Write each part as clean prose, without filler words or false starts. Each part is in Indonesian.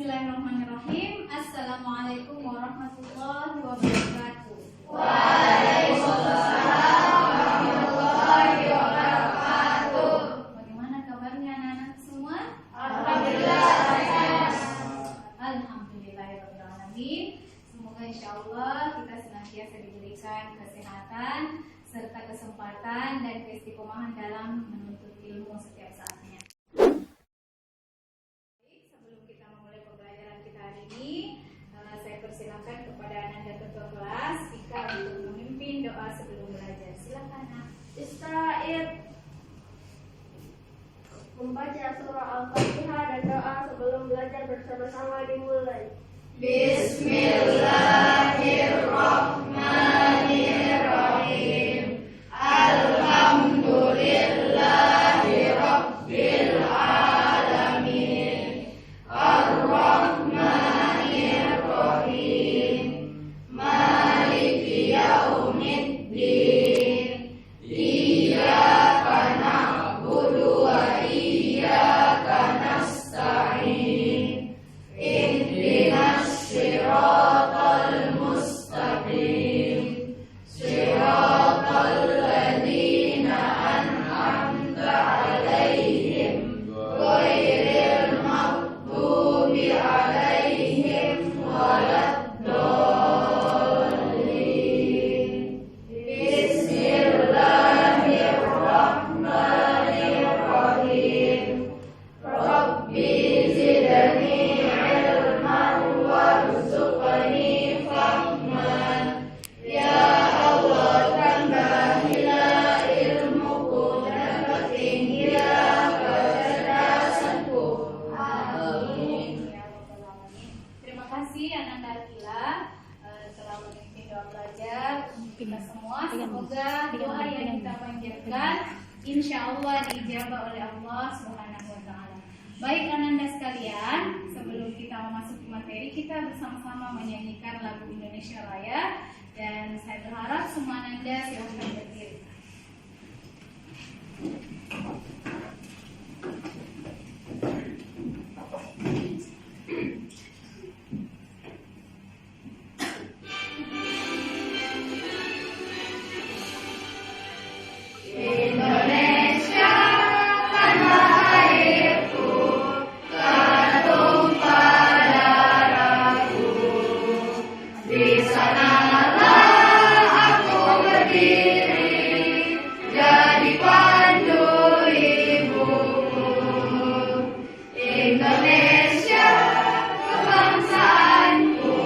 Bismillahirrahmanirrahim. Assalamualaikum warahmatullahi wabarakatuh. Waalaikumsalam warahmatullahi wabarakatuh. Bagaimana kabarnya anak-anak semua? Alhamdulillah sehat. Alhamdulillahirrahmanirrahim. Semoga insyaallah kita senantiasa diberikan kesehatan serta kesempatan dan keistiqomahan dalam menuntut ilmu setiap saatnya. Sebelum kita memulai pembelajaran kita hari ini, saya persilakan kepada Ananda ketua kelas Ika untuk memimpin doa sebelum belajar. Silakan, Nak. Israel membaca surah Al-Fatihah dan doa sebelum belajar bersama-sama dimulai. Bismillahirrahmanirrahim. Alhamdulillahirabbil alamin. Ar-Rahmanir-Rahim. Maliki yaumiddin. Iyyaka na'budu wa iyyaka nasta'in. Ihdinas siratal mustaqim. Siratal ladzina an'amta 'alaihim ghairil maghdubi 'alaihim waladdallin. Bismillahirrahmanirrahim. Rabbi zidni ilman warzuqni fahman. Ya Allah, tambahilah ilmuku dan pertinggilah kecerdasanku. Amin. Ya Rabbal Alamin. Terima kasih Ananda Akila telah memimpin doa belajar kita semua. Semoga doa yang kita panjatkan insya Allah diijabah oleh Allah Subhanahu wa Ta'ala. Baik Ananda sekalian, sebelum kita memasuki materi, kita bersama-sama menyanyikan lagu Indonesia Raya, dan saya berharap semua Ananda silakan berdiri. Indonesia tanah airku, tanah tumpah darahku. Di sanalah aku berdiri, jadi pandu ibuku. Indonesia kebangsaanku,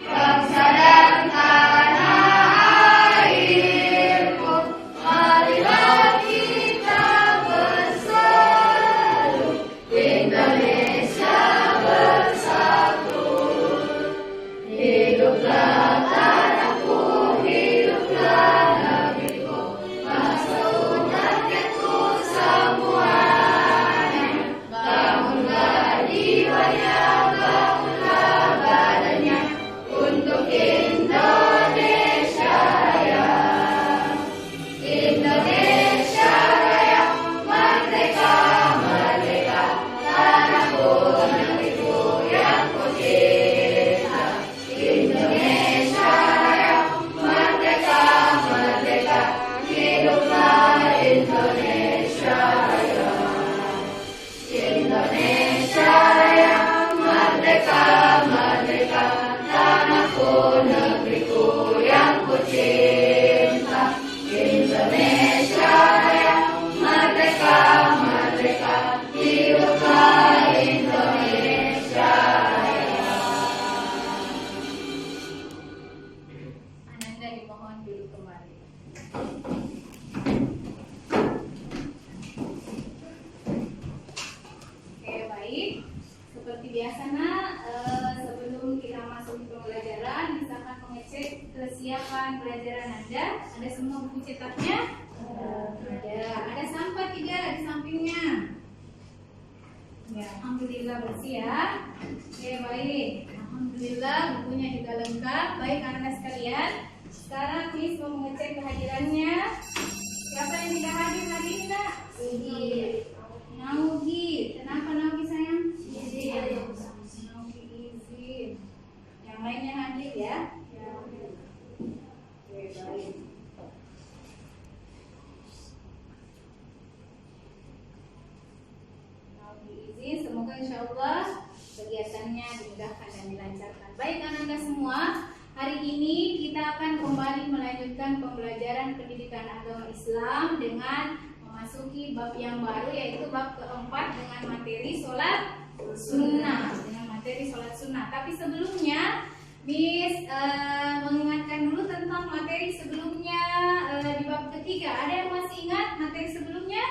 bangsa dan tanah airku. Marilah kita bersatu, Indonesia bersatu. Hiduplah tanahku, hiduplah negeriku, bangsa rakyatku semuanya. Bangunlah jiwanya, bangunlah badannya untuk Indonesia Raya. Indonesia Raya, merdeka, merdeka, tanahku, negeriku yang ku cinta. Indonesia Raya, merdeka, merdeka, hiduplah Indonesia Raya. Indonesia Raya, merdeka, merdeka, tanahku, negeriku yang ku cinta. Indonesia Raya, merdeka, merdeka, hiduplah Indonesia Raya. Ananda dimohon duduk kembali. Oke, baik. Seperti biasa, Nak, sebelum kita masuk ke pembelajaran, misalkan mengecek kesiapan pelajaran Anda. Ada semua buku cetaknya? Ada. Ada sampah tidak di sampingnya? Ya, alhamdulillah bersih ya. Oke, baik. Alhamdulillah bukunya juga lengkap. Baik anak-anak sekalian, sekarang Miss mau mengecek kehadirannya. Siapa yang tidak hadir hari ini, Nak? Naugi. Kenapa Naugi sayang? insya Allah kegiatannya dimudahkan dan dilancarkan. Baik anak-anak semua, hari ini kita akan kembali melanjutkan pembelajaran pendidikan agama Islam dengan memasuki bab yang baru, yaitu bab keempat dengan materi sholat sunnah. Tapi sebelumnya Miss mengingatkan dulu tentang materi sebelumnya di bab ketiga. Ada yang masih ingat materi sebelumnya?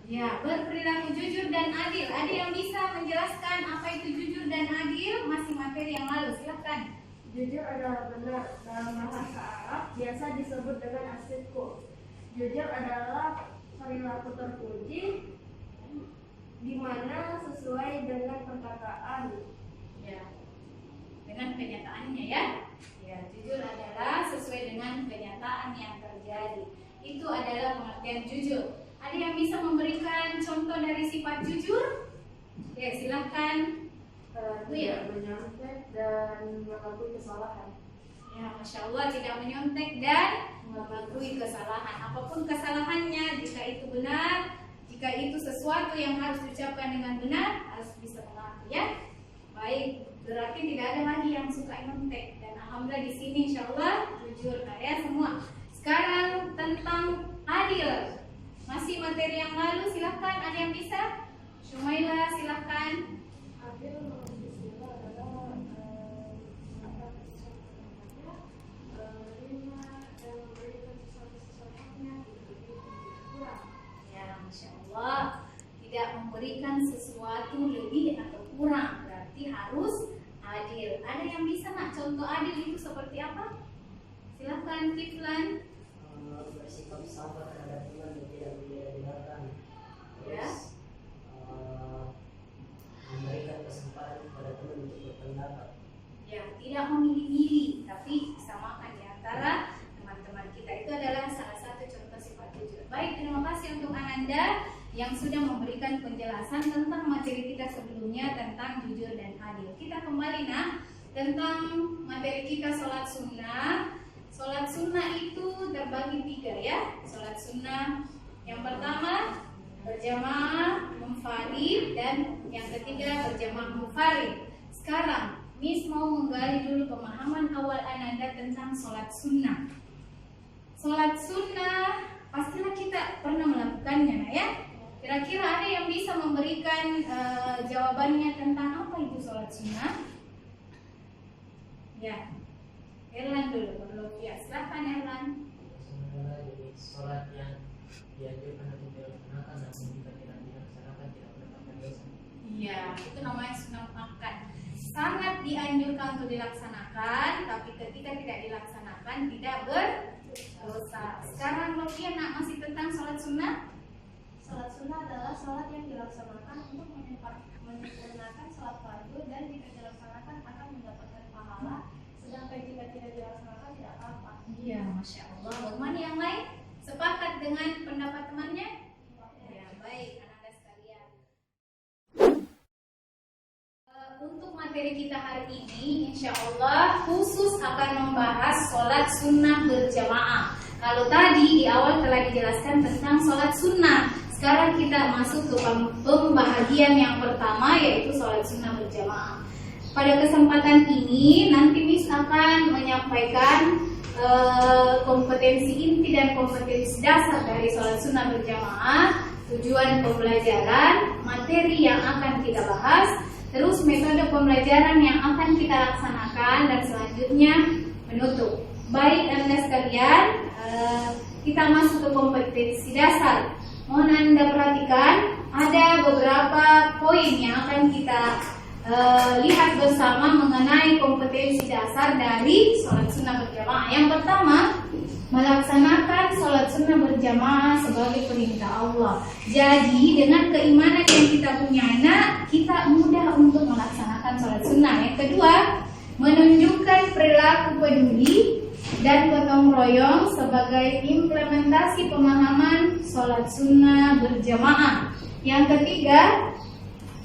Ya, berperilaku jujur dan adil. Ada yang bisa menjelaskan apa itu jujur dan adil? Masih materi yang lalu, silakan. Jujur adalah benar. Dalam bahasa Arab biasa disebut dengan as-sidqu. Jujur adalah perilaku terpuji di mana sesuai dengan perkataan. Ya, dengan kenyataannya ya. Ya, jujur adalah sesuai dengan kenyataan yang terjadi. Itu adalah pengertian jujur. Ada yang bisa memberikan contoh dari sifat jujur? Ya, silahkan. Tidak menyontek dan mengakui kesalahan. Ya, Masya Allah, tidak menyontek dan mengakui kesalahan. Apapun kesalahannya, jika itu benar, jika itu sesuatu yang harus diucapkan dengan benar, harus bisa mengaku ya. Baik, berarti tidak ada lagi yang suka nyontek. Dan alhamdulillah di sini insya Allah jujur ya semua. Sekarang tentang adil. Masih materi yang lalu, silahkan. Ada yang bisa? Shumaila, silahkan. Adil istilah adalah menerima dan memberikan sesuatu-sesuatunya kurang. Ya, Masya Allah, tidak memberikan sesuatu lebih atau kurang, berarti harus adil. Ada yang bisa nak contoh adil itu seperti apa? Silahkan, Kiflan. Bersikap sabar terhadap teman dan tidak menjelek-jelekan. Ya. Memberikan kesempatan kepada teman untuk berpendapat. Ya, tidak memilih-milih, tapi disamakan di antara teman-teman kita. Itu adalah salah satu contoh sifat jujur. Baik, terima kasih untuk Ananda yang sudah memberikan penjelasan tentang materi kita sebelumnya tentang jujur dan adil. Kita kembali tentang materi kita sholat sunnah. Sholat sunnah itu terbagi 3 ya. Sholat sunnah yang pertama berjamaah munfarid dan yang ketiga berjamaah munfarid. Sekarang Miss mau menggali dulu pemahaman awal Ananda tentang sholat sunnah. Sholat sunnah pastilah kita pernah melakukannya ya. Kira-kira ada yang bisa memberikan jawabannya tentang apa itu sholat sunnah? Ya, Erlan dulu, perlu ya, silahkan Erlan. Sebenarnya jadi sholat yang dianjurkan untuk dilaksanakan, namun jika tidak dilaksanakan tidak mendapatkan dosa. Iya, itu namanya sunnah makan. Sangat dianjurkan untuk dilaksanakan, tapi ketika tidak dilaksanakan tidak berdosa. Sekarang Lokia masih tentang sholat sunnah. Sholat sunnah adalah sholat yang dilaksanakan untuk menyempurnakan sholat fardu dan jika dilaksanakan akan mendapatkan pahala, sedangkan jika tidak dilaksanakan tidak apa-apa. Iya, Masya Allah. Bagaimana yang lain? Sepakat dengan pendapat temannya? Ya, baik anak-anak sekalian. Untuk materi kita hari ini, insya Allah khusus akan membahas sholat sunnah berjamaah. Kalau tadi di awal telah dijelaskan tentang sholat sunnah, sekarang kita masuk ke pembahagian yang pertama, yaitu sholat sunnah berjamaah. Pada kesempatan ini nanti Miss akan menyampaikan kompetensi inti dan kompetensi dasar dari sholat sunnah berjamaah, tujuan pembelajaran, materi yang akan kita bahas, terus metode pembelajaran yang akan kita laksanakan, dan selanjutnya menutup. Baik Anda sekalian, kita masuk ke kompetensi dasar. Mohon Anda perhatikan, ada beberapa poin yang akan kita lihat bersama mengenai kompetensi dasar dari sholat sunnah berjamaah. Yang pertama, melaksanakan sholat sunnah berjamaah sebagai perintah Allah. Jadi dengan keimanan yang kita punya, kita mudah untuk melaksanakan sholat sunnah. Yang kedua, menunjukkan perilaku peduli dan gotong royong sebagai implementasi pemahaman sholat sunnah berjamaah. Yang ketiga,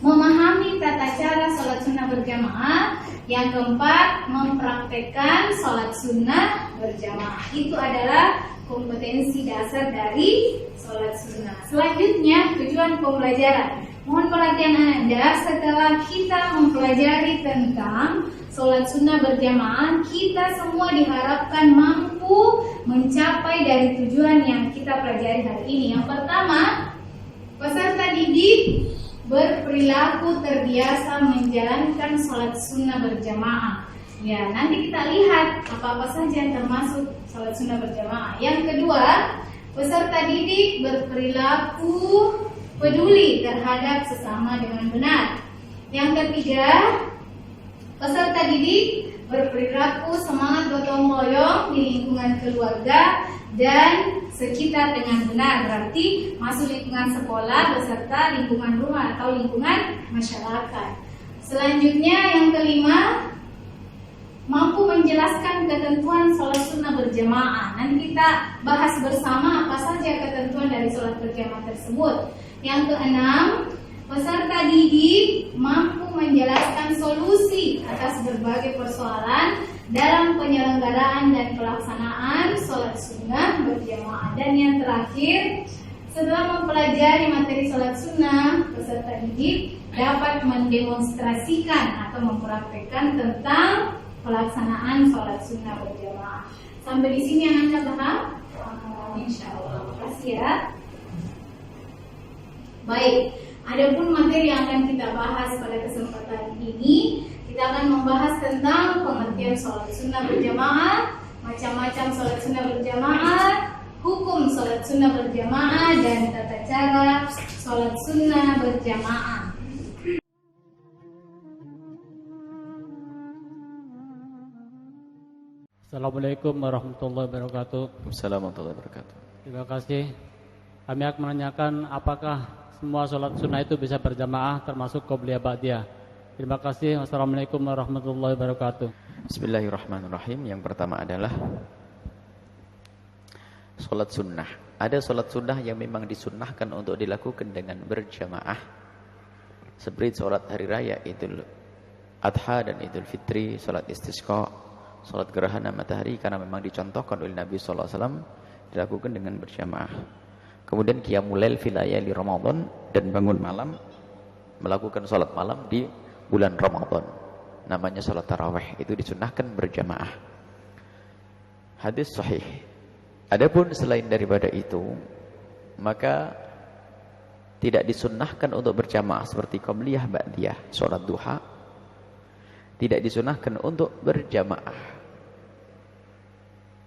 memahami tata cara sholat sunnah berjamaah. Yang keempat, mempraktekkan sholat sunnah berjamaah. Itu adalah kompetensi dasar dari sholat sunnah. Selanjutnya, tujuan pembelajaran. Mohon perhatian Anda, setelah kita mempelajari tentang sholat sunnah berjamaah, kita semua diharapkan mampu mencapai dari tujuan yang kita pelajari hari ini. Yang pertama, peserta didik berperilaku terbiasa menjalankan sholat sunnah berjamaah. Ya, nanti kita lihat apa-apa saja yang termasuk sholat sunnah berjamaah. Yang kedua, peserta didik berperilaku peduli terhadap sesama dengan benar. Yang ketiga, peserta didik berperilaku semangat gotong royong di lingkungan keluarga dan sekitar dengan benar. Berarti masuk lingkungan sekolah beserta lingkungan rumah atau lingkungan masyarakat. Selanjutnya yang kelima, mampu menjelaskan ketentuan sholat sunnah berjamaah. Nanti kita bahas bersama apa saja ketentuan dari sholat berjamaah tersebut. Yang keenam, peserta didik mampu menjelaskan solusi atas berbagai persoalan dalam penyelenggaraan dan pelaksanaan sholat sunnah berjamaah. Dan yang terakhir, setelah mempelajari materi sholat sunnah, peserta didik dapat mendemonstrasikan atau mempraktekkan tentang pelaksanaan sholat sunnah berjamaah. Sampai di sini yang Anda paham? Insya Allah. Terima kasih ya. Baik, adapun materi yang akan kita bahas pada kesempatan ini, kita akan membahas tentang pengertian sholat sunnah berjamaah, macam-macam sholat sunnah berjamaah, hukum sholat sunnah berjamaah, dan tata cara sholat sunnah berjamaah. Assalamualaikum warahmatullahi wabarakatuh. Assalamualaikum warahmatullahi wabarakatuh. Terima kasih. Kami akan menanyakan apakah semua sholat sunnah itu bisa berjamaah termasuk qobliyah ba'diyah. Terima kasih. Wassalamualaikum warahmatullahi wabarakatuh. Bismillahirrahmanirrahim. Yang pertama adalah sholat sunnah. Ada sholat sunnah yang memang disunnahkan untuk dilakukan dengan berjamaah, seperti sholat hari raya Idul Adha dan Idul Fitri, sholat istisqa, sholat gerhana matahari, karena memang dicontohkan oleh Nabi SAW dilakukan dengan berjamaah. Kemudian qiyamul lail fil layali Ramadan, dan bangun malam melakukan sholat malam di bulan Ramadan, namanya sholat tarawih, itu disunnahkan berjamaah. Hadis sahih. Adapun selain daripada itu, maka tidak disunnahkan untuk berjamaah, seperti qobliyah ba'diyah, sholat duha, tidak disunnahkan untuk berjamaah.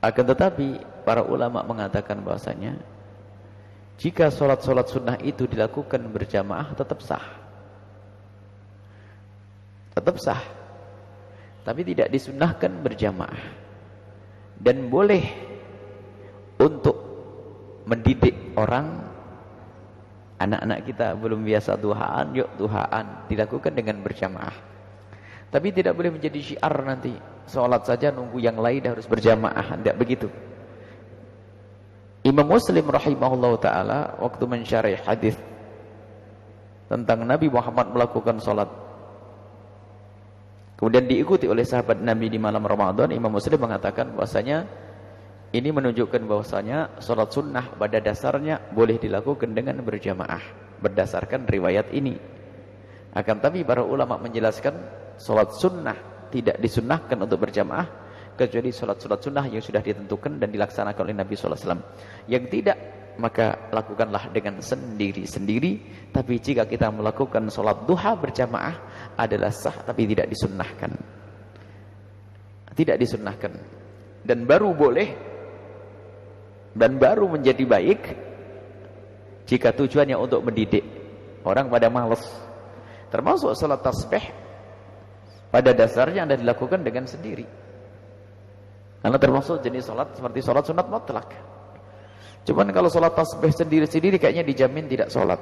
Akan tetapi para ulama mengatakan bahwasanya jika sholat-sholat sunnah itu dilakukan berjamaah tetap sah. Tetap sah. Tapi tidak disunnahkan berjamaah. Dan boleh untuk mendidik orang, anak-anak kita belum biasa duhaan, yuk duhaan, dilakukan dengan berjamaah. Tapi tidak boleh menjadi syiar nanti, sholat saja nunggu yang lain harus berjamaah. Tidak begitu. Imam Muslim rahimahullah ta'ala waktu mensyarih hadis tentang Nabi Muhammad melakukan sholat, kemudian diikuti oleh sahabat Nabi di malam Ramadan, Imam Muslim mengatakan bahwasanya ini menunjukkan bahwasanya sholat sunnah pada dasarnya boleh dilakukan dengan berjamaah berdasarkan riwayat ini. Akan tapi para ulama menjelaskan sholat sunnah tidak disunnahkan untuk berjamaah kecuali sholat-sholat sunnah yang sudah ditentukan dan dilaksanakan oleh Nabi SAW. Yang tidak, maka lakukanlah dengan sendiri-sendiri. Tapi jika kita melakukan sholat duha berjamaah adalah sah, tapi tidak disunnahkan. Tidak disunnahkan. Dan baru boleh, dan baru menjadi baik jika tujuannya untuk mendidik. Orang pada malas. Termasuk sholat tasbih pada dasarnya Anda dilakukan dengan sendiri. Karena termasuk jenis sholat seperti sholat sunat mutlak. Cuman kalau sholat tasbih sendiri-sendiri kayaknya dijamin tidak sholat.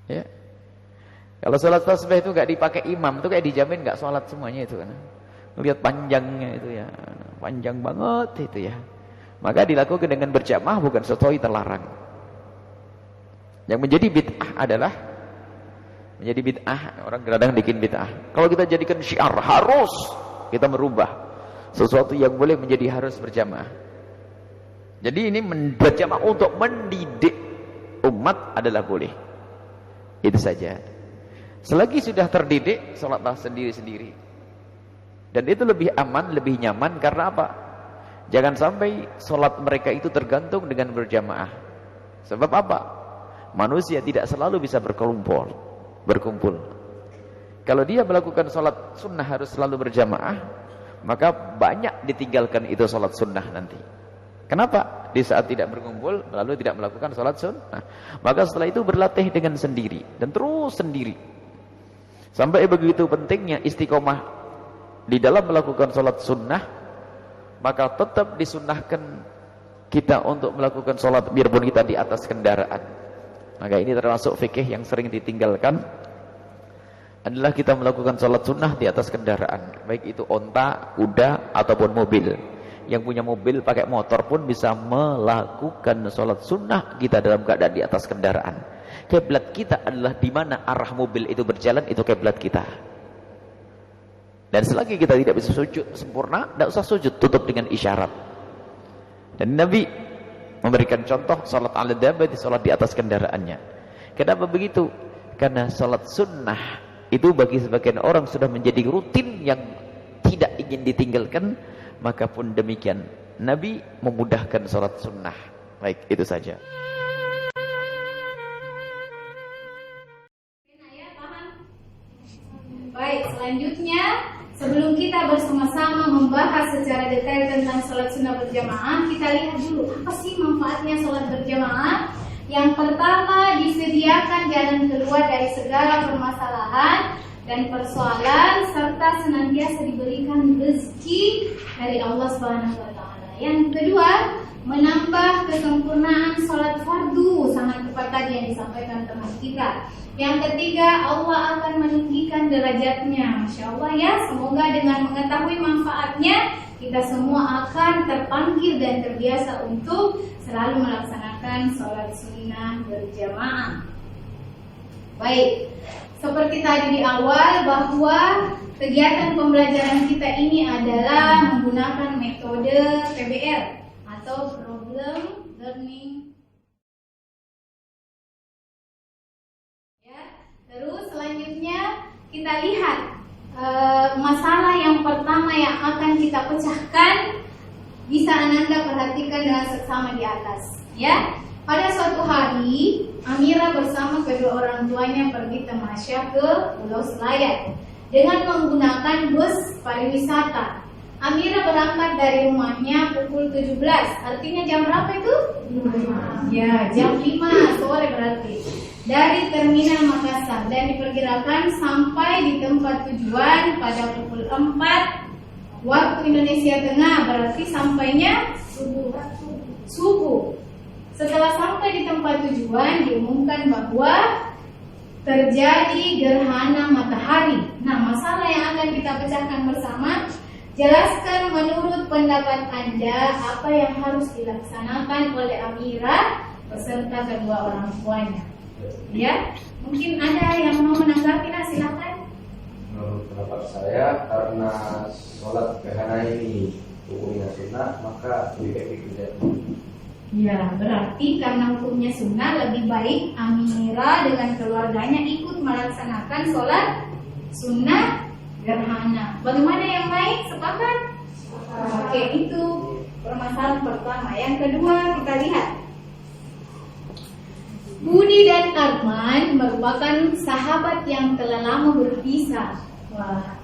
Ya. Kalau sholat tasbih itu gak dipakai imam, itu kayak dijamin gak sholat semuanya itu kan. Lihat panjangnya itu ya, panjang banget itu ya. Maka dilakukan dengan berjamaah bukan sesuatu terlarang. Yang menjadi bid'ah adalah menjadi bid'ah, orang kadang bikin bid'ah. Kalau kita jadikan syiar harus kita merubah. sesuatu yang boleh menjadi harus berjamaah. Jadi ini berjamaah untuk mendidik umat adalah boleh. Itu saja. Selagi sudah terdidik, sholatlah sendiri-sendiri. Dan itu lebih aman, lebih nyaman. Karena apa? Jangan sampai sholat mereka itu tergantung dengan berjamaah. Sebab apa? Manusia tidak selalu bisa berkumpul. Kalau dia melakukan sholat sunnah harus selalu berjamaah, maka banyak ditinggalkan itu sholat sunnah nanti. Kenapa? Di saat tidak berkumpul, lalu tidak melakukan sholat sunnah. Maka setelah itu berlatih dengan sendiri. Dan terus sendiri. Sampai begitu pentingnya istiqomah di dalam melakukan sholat sunnah, maka tetap disunnahkan kita untuk melakukan sholat biarpun kita di atas kendaraan. Maka ini termasuk fikih yang sering ditinggalkan, adalah kita melakukan sholat sunnah di atas kendaraan. Baik itu onta, kuda, ataupun mobil. Yang punya mobil pakai motor pun bisa melakukan sholat sunnah kita dalam keadaan di atas kendaraan. Kiblat kita adalah di mana arah mobil itu berjalan, itu kiblat kita. Dan selagi kita tidak bisa sujud sempurna, tidak usah sujud, tutup dengan isyarat. Dan Nabi memberikan contoh sholat ala dabati, sholat di atas kendaraannya. Kenapa begitu? Karena sholat sunnah itu bagi sebagian orang sudah menjadi rutin yang tidak ingin ditinggalkan. Maka pun demikian Nabi memudahkan sholat sunnah. Baik, itu saja. Baik, selanjutnya sebelum kita bersama-sama membahas secara detail tentang sholat sunnah berjamaah, kita lihat dulu apa sih manfaatnya sholat berjamaah. Yang pertama, disediakan jalan keluar dari segala permasalahan dan persoalan, serta senantiasa diberikan rezeki dari Allah Subhanahu wa taala. Yang kedua, menambah kesempurnaan sholat fardu, sangat tepat tadi yang disampaikan teman kita. Yang ketiga, Allah akan meninggikan derajatnya. Masya Allah ya, semoga dengan mengetahui manfaatnya kita semua akan terpanggil dan terbiasa untuk selalu melaksanakan sholat sunnah berjamaah. Baik, seperti tadi di awal bahwa kegiatan pembelajaran kita ini adalah menggunakan metode PBL atau Problem Learning. Ya, terus selanjutnya kita lihat masalah yang pertama yang akan kita pecahkan. Bisa Ananda perhatikan dengan seksama di atas. Ya, pada suatu hari Amira bersama kedua orang tuanya pergi tamasya ke Pulau Selayar dengan menggunakan bus pariwisata. Amira berangkat dari rumahnya pukul 17. Artinya jam berapa itu? Ya, jam 5 sore berarti. Dari terminal Makassar dan diperkirakan sampai di tempat tujuan pada pukul 4 waktu Indonesia Tengah, berarti sampainya subuh. Setelah sampai di tempat tujuan, diumumkan bahwa terjadi gerhana matahari. Nah, masalah yang akan kita pecahkan bersama, jelaskan menurut pendapat Anda apa yang harus dilaksanakan oleh Amira beserta kedua orang tuanya. Ya, mungkin ada yang mau menanggapi, silakan. Menurut pendapat saya, karena sholat gerhana ini hukumnya sunnah, maka lebih baik tidak. Ya, berarti karena hukumnya sunnah, lebih baik Amira dengan keluarganya ikut melaksanakan sholat sunnah gerhana. Bagaimana yang lain? Sepakat? Oke, itu permasalahan pertama. Yang kedua, kita lihat. Budi dan Arman merupakan sahabat yang telah lama berpisah. Wah.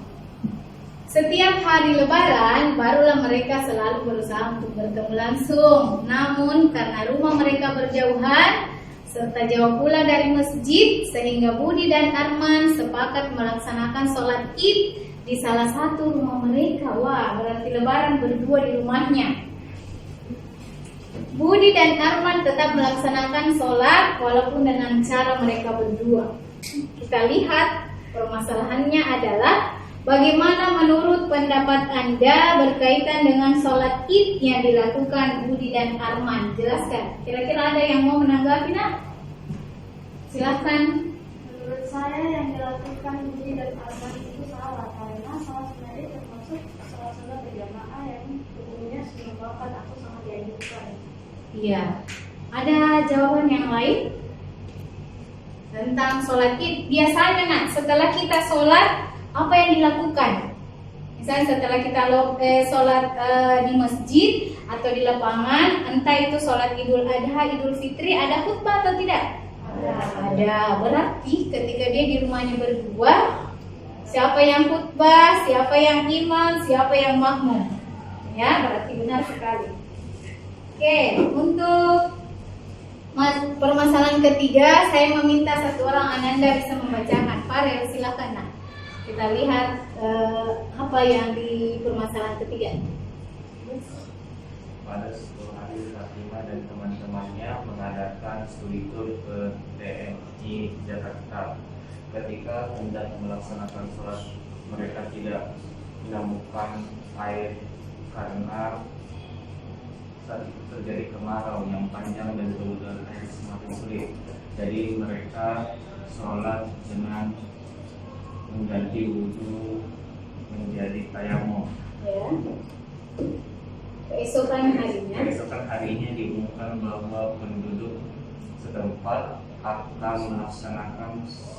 Setiap hari Lebaran, barulah mereka selalu berusaha untuk bertemu langsung. Namun, karena rumah mereka berjauhan, serta jauh pula dari masjid, sehingga Budi dan Arman sepakat melaksanakan sholat Id di salah satu rumah mereka. Wah, berarti Lebaran berdua di rumahnya. Budi dan Arman tetap melaksanakan sholat walaupun dengan cara mereka berdua. Kita lihat permasalahannya adalah bagaimana menurut pendapat Anda berkaitan dengan sholat Id yang dilakukan Budi dan Arman? Jelaskan. Kira-kira ada yang mau menanggapi, nak? Silahkan. Menurut saya yang dilakukan Budi dan Arman itu salah, karena sholat sunnah itu termasuk termasuk sholat sunat berjamaah yang hukumnya merupakan aku sangat dianjurkan. Iya. Ada jawaban yang lain tentang sholat id? Biasanya nak, setelah kita sholat apa yang dilakukan? Misalnya setelah kita sholat di masjid atau di lapangan, entah itu sholat Idul Adha, Idul Fitri, ada khutbah atau tidak? Ada. Berarti ketika dia di rumahnya berdua, siapa yang khutbah, siapa yang imam, siapa yang makmum? Ya, berarti benar sekali. Oke, untuk permasalahan ketiga, saya meminta satu orang Ananda bisa membacakan. Farel, silakan nak. Kita lihat apa yang di permasalahan ketiga. Pada 10 hari Fatimah dan teman-temannya mengadakan studi tour ke TMI Jakarta. Ketika hendak melaksanakan sholat, mereka tidak menemukan air karena saat itu terjadi kemarau yang panjang dan kebutuhan air semakin sulit. Jadi mereka sholat dengan mengganti wudhu menjadi tayamum. Ya. Keesokan harinya diumumkan bahwa penduduk setempat akan melaksanakan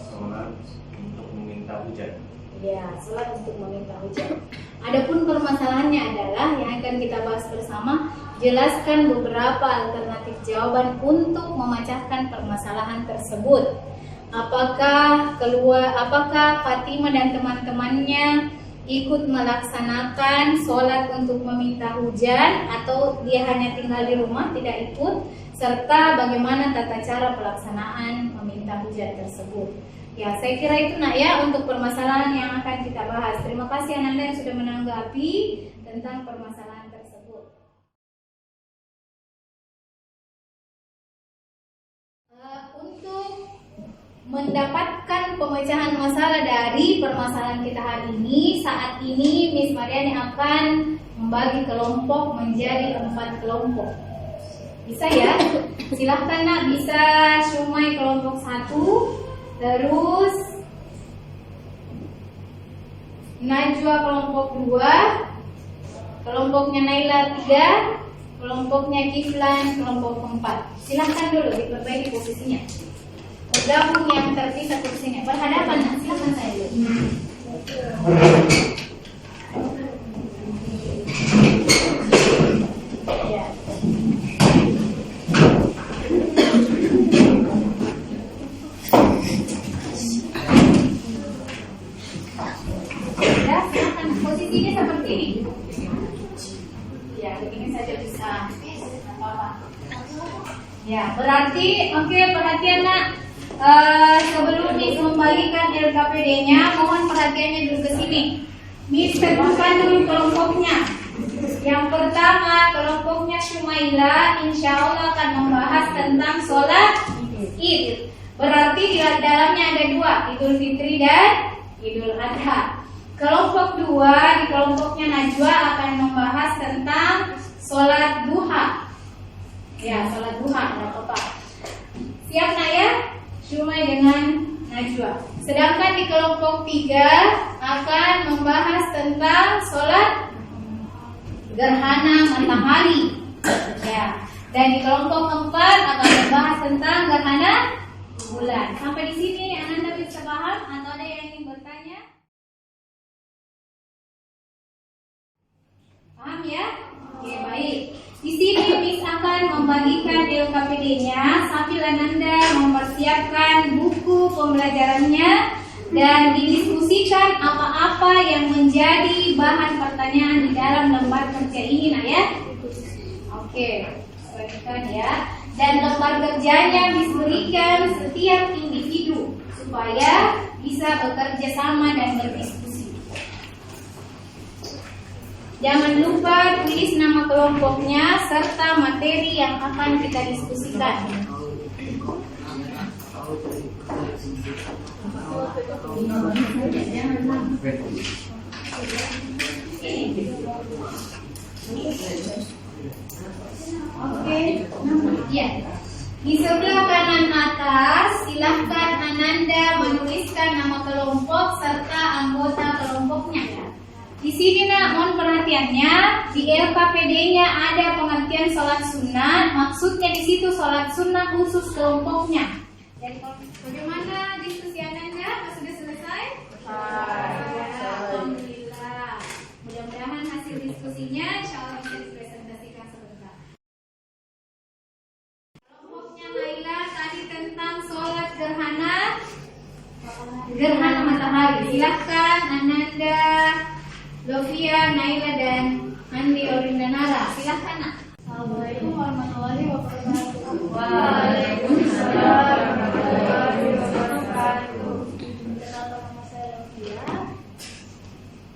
sholat untuk meminta hujan. Ya, sholat untuk meminta hujan. Adapun permasalahannya adalah yang akan kita bahas bersama, jelaskan beberapa alternatif jawaban untuk memecahkan permasalahan tersebut. Apakah Fatimah dan teman-temannya ikut melaksanakan sholat untuk meminta hujan atau dia hanya tinggal di rumah tidak ikut, serta bagaimana tata cara pelaksanaan meminta hujan tersebut. Ya, saya kira itu nak ya untuk permasalahan yang akan kita bahas. Terima kasih Ananda yang sudah menanggapi tentang permasalahan tersebut. Untuk mendapatkan pemecahan masalah dari permasalahan kita hari ini, saat ini Miss Mariani akan membagi kelompok menjadi 4 kelompok. Bisa ya? Silahkan nak, bisa Shumai kelompok 1, terus Najwa kelompok 2, kelompoknya Naila 3, kelompoknya Kiflan kelompok 4. Silahkan dulu diperbaiki posisinya. Bergabung yang terpisah kursinya berhadapan. Silakan saya dulu. Ya. Ya, silakan posisinya seperti ini. Ya, begini saja bisa. Apa-apa. Ya, berarti oke, perhatian nak. Sebelum Miss membagikan LKPD-nya, mohon perhatiannya dulu ke sini. Miss tentukan dulu kelompoknya. Yang pertama, kelompoknya Shumaila, insya Allah akan membahas tentang sholat Id. Berarti di dalamnya ada 2, Idul Fitri dan Idul Adha. Kelompok 2, di kelompoknya Najwa akan membahas tentang sholat duha. Ya, sholat duha, ada apa? Siap nak ya? Shumai dengan Najwa. Sedangkan di kelompok 3 akan membahas tentang sholat gerhana matahari. Ya. Dan di kelompok 4 akan membahas tentang gerhana bulan. Sampai di sini Anda bisa paham atau ada yang ingin bertanya? Paham ya? Oke, baik. Di sini Miss akan membagikan LKPD-nya sambil Ananda mempersiapkan buku pembelajarannya dan didiskusikan apa-apa yang menjadi bahan pertanyaan di dalam lembar kerja ini, nah ya. Oke, perhatikan ya. Dan lembar kerjanya diberikan setiap individu supaya bisa bekerja sama dan berdiskusi. Jangan lupa tulis nama kelompoknya serta materi yang akan kita diskusikan. Oke, ya. Di sebelah kanan atas, silahkan Ananda menuliskan nama kelompok serta anggota kelompoknya. Di Di sini nak, mohon perhatiannya, di LKPD-nya ada pengertian sholat sunnah. Maksudnya di situ sholat sunnah khusus kelompoknya. Jadi bagaimana diskusi Ananda? Apa sudah selesai? Alhamdulillah. Mudah-mudahan hasil diskusinya insya Allah bisa dipresentasikan sebentar. Kelompoknya Naila tadi tentang sholat gerhana matahari. Silahkan Ananda, Lovia, Naila dan Andi Orindanara. Silahkan nak. Assalamualaikum warahmatullahi wabarakatuh. Waalaikumsalam warahmatullahi wabarakatuh. Perkenalkan nama saya Lovia.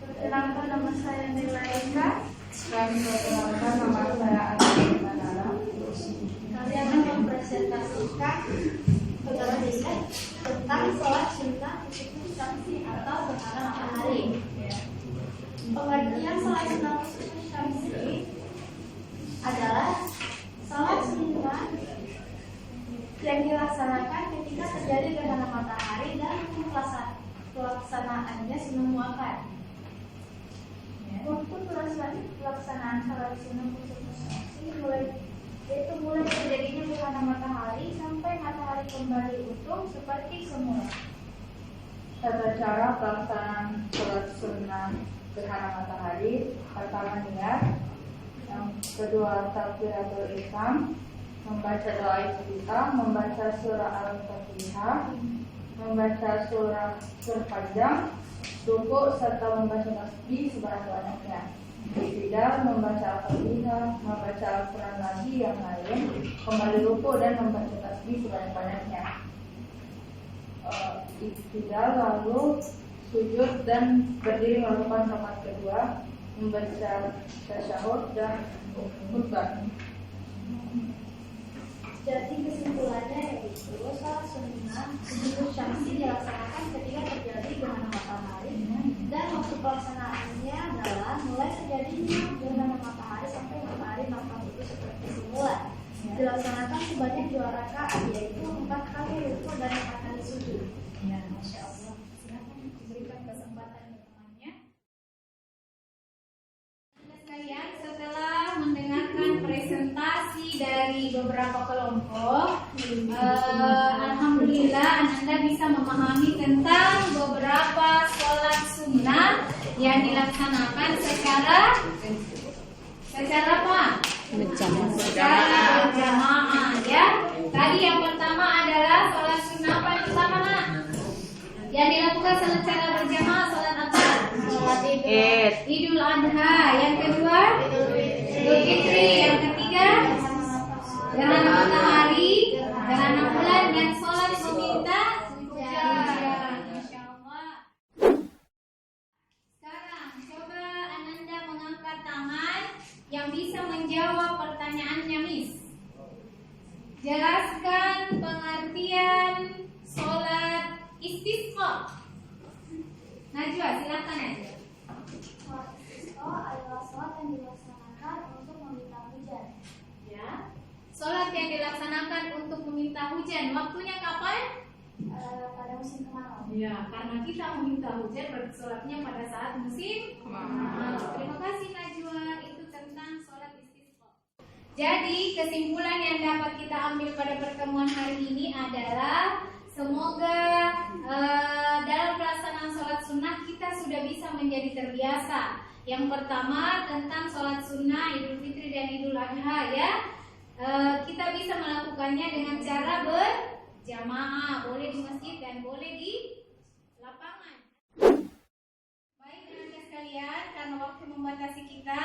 Perkenalkan nama saya Nilaika. Dan perkenalkan nama saya Andi Orindanara. Kami akan mempresentasikan tentang sholat sunnah khusus syamsi atau gerhana matahari. Pengertian sholat sunnah khusus syamsi adalah sholat sunnah yang dilaksanakan ketika terjadi gerhana matahari dan pelaksanaannya sunnah muakkad. Untuk pelaksanaan sholat sunnah khusus syamsi mulai terjadinya gerhana matahari sampai matahari kembali utuh seperti semula. Tata cara pelaksanaan sholat sunnah gerhana matahari: pertama niat, yang kedua takbiratul ihram, membaca doa iftitah, membaca surah al-fatihah, membaca surah panjang, rukuk serta membaca tasbih sebanyak-banyaknya. Tidak membaca al-fatihah, membaca Al-Quran lagi yang lain, kembali rukuk dan membaca tasbih sebanyak-banyaknya. Tidak lalu sujud dan berdiri melakukan rakaat kedua, membaca tasyahud dan khutbah. Jadi kesimpulannya yaitu sholat sunnah khusus syamsi dilaksanakan ketika terjadi gerhana matahari dan waktu pelaksanaannya adalah mulai terjadinya gerhana matahari sampai matahari nampak itu seperti semula. Dilaksanakan sebanyak 2 rakaat, yaitu 4 kali rukuk dan 4 kali sujud. Ya, Masya Allah. Silakan diberikan kesempatan temannya. Sekalian, setelah mendengarkan presentasi dari beberapa kelompok, alhamdulillah Anda bisa memahami tentang beberapa sholat sunnah yang dilaksanakan secara apa? Secara berjamaah, ya. Tadi yang pertama adalah sholat sunnah apa yang pertama, nak? Yang dilakukan secara berjamaah sholat apa? Sholat Idul Adha. Yang kedua Idul Fitri. Yang ketiga gerhana matahari, gerhana bulan, dan sholat meminta hujan. Insya Allah. Sekarang coba Ananda mengangkat tangan yang bisa menjawab pertanyaannya, Miss. Jelaskan pengertian sholat istisqa. Najwa, silakan Najwa. Sholat istisqa adalah sholat yang dilaksanakan untuk meminta hujan. Ya. Sholat yang dilaksanakan untuk meminta hujan. Waktunya kapan? Pada musim kemarau. Ya, karena kita meminta hujan berarti sholatnya pada saat musim kemarau. Terima kasih Najwa. Itu tentang sholat istisqa. Jadi kesimpulan yang dapat kita ambil pada pertemuan hari ini adalah semoga dalam pelaksanaan sholat sunnah kita sudah bisa menjadi terbiasa. Yang pertama tentang sholat sunnah Idul Fitri dan Idul Adha, ya. Kita bisa melakukannya dengan cara berjamaah, boleh di masjid dan boleh di lapangan. Baik teman-teman sekalian, karena waktu membatasi kita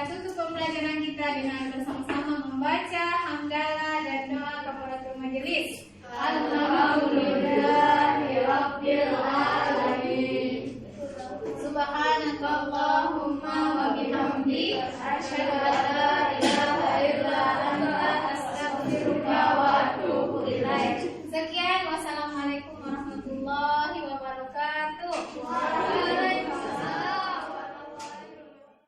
tutup pembelajaran kita dengan bersama-sama membaca hamdalah dan doa kafaratul majelis.